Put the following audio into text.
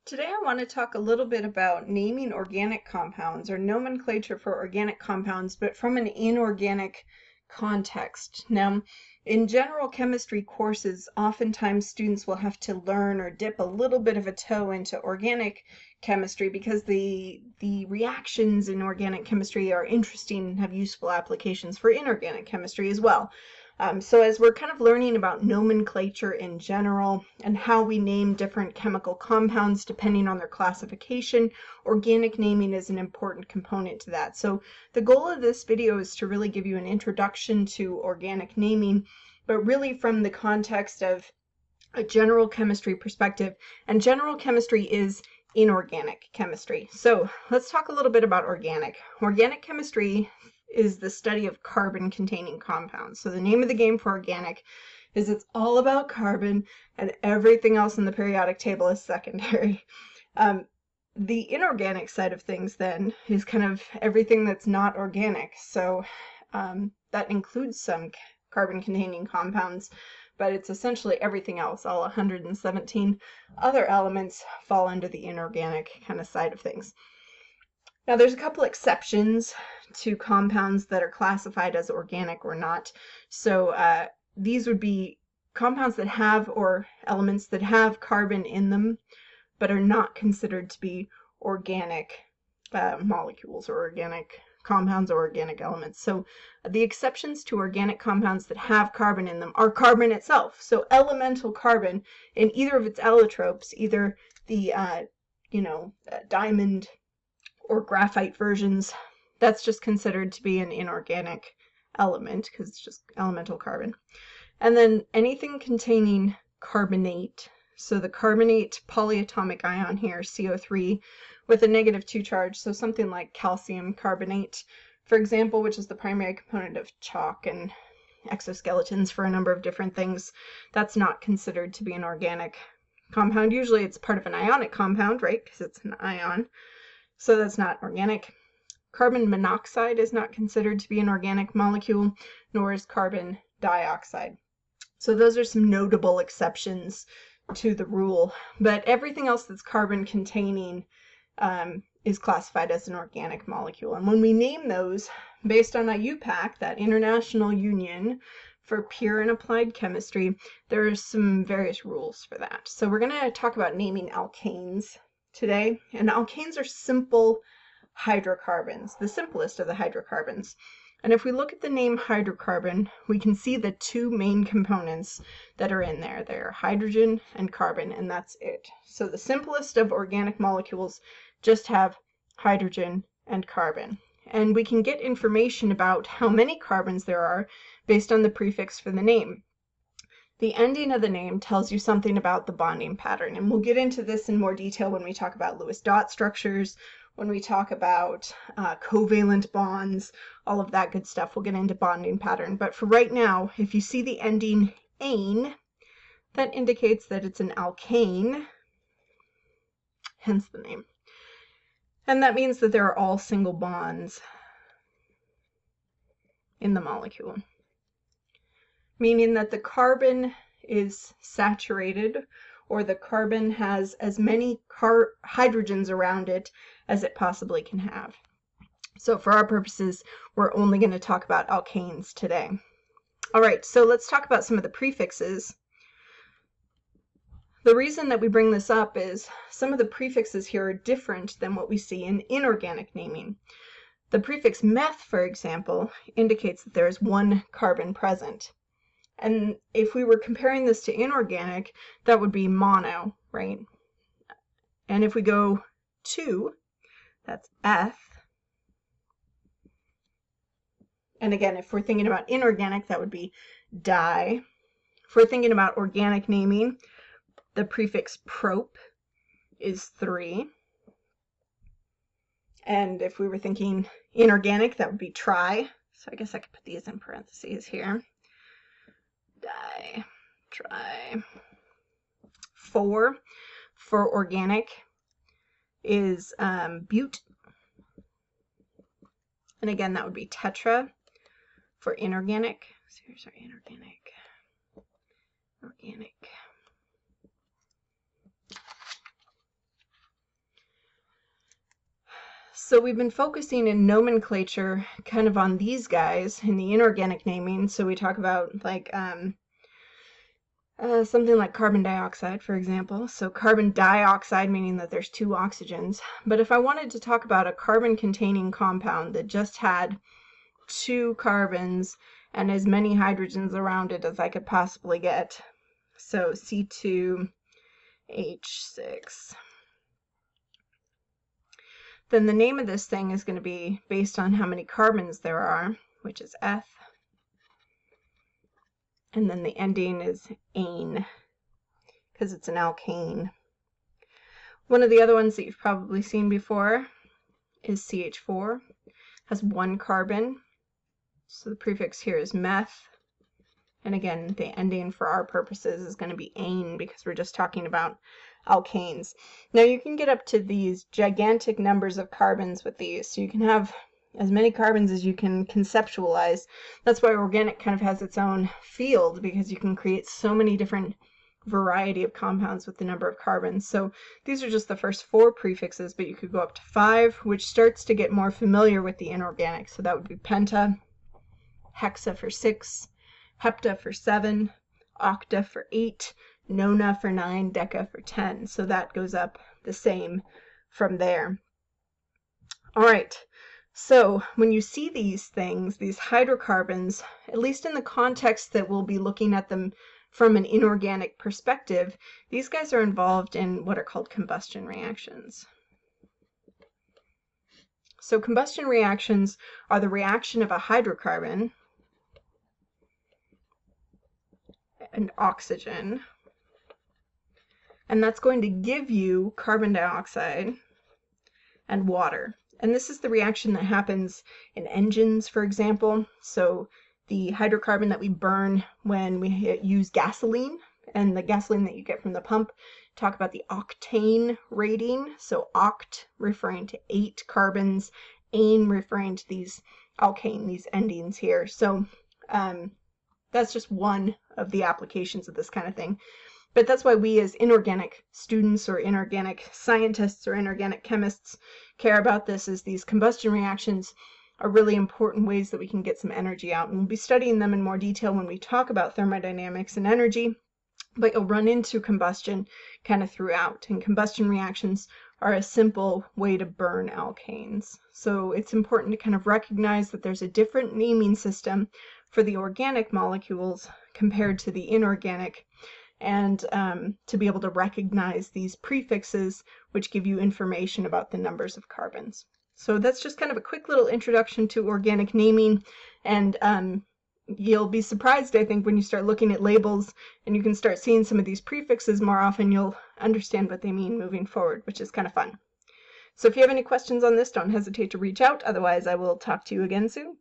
Today I want to talk a little bit about naming organic compounds or nomenclature for organic compounds, but from an inorganic context. Now, in general chemistry courses, oftentimes students will have to learn or dip a little bit of a toe into organic chemistry because the reactions in organic chemistry are interesting and have useful applications for inorganic chemistry as well. So as we're kind of learning about nomenclature in general and how we name different chemical compounds depending on their classification, organic naming is an important component to that. So the goal of this video is to really give you an introduction to organic naming, but really from the context of a general chemistry perspective, and general chemistry is inorganic chemistry. So let's talk a little bit about organic. Organic chemistry is the study of carbon-containing compounds. So the name of the game for organic is it's all about carbon and everything else in the periodic table is secondary. The inorganic side of things then is kind of everything that's not organic. So that includes some carbon-containing compounds, but it's essentially everything else. All 117 other elements fall under the inorganic kind of side of things. Now, there's a couple exceptions to compounds that are classified as organic or not. So these would be compounds that have, or elements that have carbon in them, but are not considered to be organic molecules or organic compounds or organic elements. So the exceptions to organic compounds that have carbon in them are carbon itself. So elemental carbon in either of its allotropes, either the diamond or graphite versions, that's just considered to be an inorganic element because it's just elemental carbon. And then anything containing carbonate, so the carbonate polyatomic ion here, CO3, with a -2 charge, so something like calcium carbonate, for example, which is the primary component of chalk and exoskeletons for a number of different things, that's not considered to be an organic compound. Usually it's part of an ionic compound, right, because it's an ion. So that's not organic. Carbon monoxide is not considered to be an organic molecule, nor is carbon dioxide. So those are some notable exceptions to the rule, but everything else that's carbon containing is classified as an organic molecule. And when we name those based on IUPAC, that International Union for Pure and Applied Chemistry, there are some various rules for that. So we're going to talk about naming alkanes today, and alkanes are simple hydrocarbons, the simplest of the hydrocarbons. And if we look at the name hydrocarbon, we can see the two main components that are in there. They're hydrogen and carbon, and that's it. So the simplest of organic molecules just have hydrogen and carbon. And we can get information about how many carbons there are based on the prefix for the name. The ending of the name tells you something about the bonding pattern, and we'll get into this in more detail when we talk about Lewis dot structures, when we talk about covalent bonds, all of that good stuff. We'll get into bonding pattern, but for right now, if you see the ending ane, that indicates that it's an alkane, hence the name. And that means that there are all single bonds in the molecule, meaning that the carbon is saturated, or the carbon has as many hydrogens around it as it possibly can have. So for our purposes, we're only going to talk about alkanes today. All right, so let's talk about some of the prefixes. The reason that we bring this up is some of the prefixes here are different than what we see in inorganic naming. The prefix meth, for example, indicates that there is one carbon present. And if we were comparing this to inorganic, that would be mono, right? And if we go to, that's eth. And again, if we're thinking about inorganic, that would be di. If we're thinking about organic naming, the prefix prop is 3. And if we were thinking inorganic, that would be tri. So I guess I could put these in parentheses here. Di, tri. 4 for organic is bute. And again, that would be tetra for inorganic. Sorry, inorganic. Organic. So we've been focusing in nomenclature kind of on these guys in the inorganic naming. So we talk about like something like carbon dioxide, for example. So carbon dioxide meaning that there's 2 oxygens. But if I wanted to talk about a carbon-containing compound that just had 2 carbons and as many hydrogens around it as I could possibly get, so C2H6, then the name of this thing is going to be based on how many carbons there are, which is F. And then the ending is ane, because it's an alkane. One of the other ones that you've probably seen before is CH4. Has 1 carbon, so the prefix here is meth. And again, the ending for our purposes is going to be ane, because we're just talking about alkanes. Now you can get up to these gigantic numbers of carbons with these, so you can have as many carbons as you can conceptualize. That's why organic kind of has its own field, because you can create so many different variety of compounds with the number of carbons. So these are just the first 4 prefixes, but you could go up to 5, which starts to get more familiar with the inorganic. So that would be penta, hexa for 6, hepta for 7, octa for 8, nona for 9, deca for 10. So that goes up the same from there. All right. So when you see these things, these hydrocarbons, at least in the context that we'll be looking at them from an inorganic perspective, these guys are involved in what are called combustion reactions. So combustion reactions are the reaction of a hydrocarbon and oxygen, and that's going to give you carbon dioxide and water. And this is the reaction that happens in engines, for example. So the hydrocarbon that we burn when we use gasoline, and the gasoline that you get from the pump, talk about the octane rating. So oct referring to 8 carbons, ane referring to these alkane, these endings here. So that's just one of the applications of this kind of thing. But that's why we as inorganic students or inorganic scientists or inorganic chemists care about this, is these combustion reactions are really important ways that we can get some energy out. And we'll be studying them in more detail when we talk about thermodynamics and energy, but you'll run into combustion kind of throughout. And combustion reactions are a simple way to burn alkanes. So it's important to kind of recognize that there's a different naming system for the organic molecules compared to the inorganic, and to be able to recognize these prefixes which give you information about the numbers of carbons. So that's just kind of a quick little introduction to organic naming, and you'll be surprised, I think, when you start looking at labels and you can start seeing some of these prefixes more often. You'll understand what they mean moving forward, which is kind of fun. So if you have any questions on this, don't hesitate to reach out. Otherwise, I will talk to you again soon.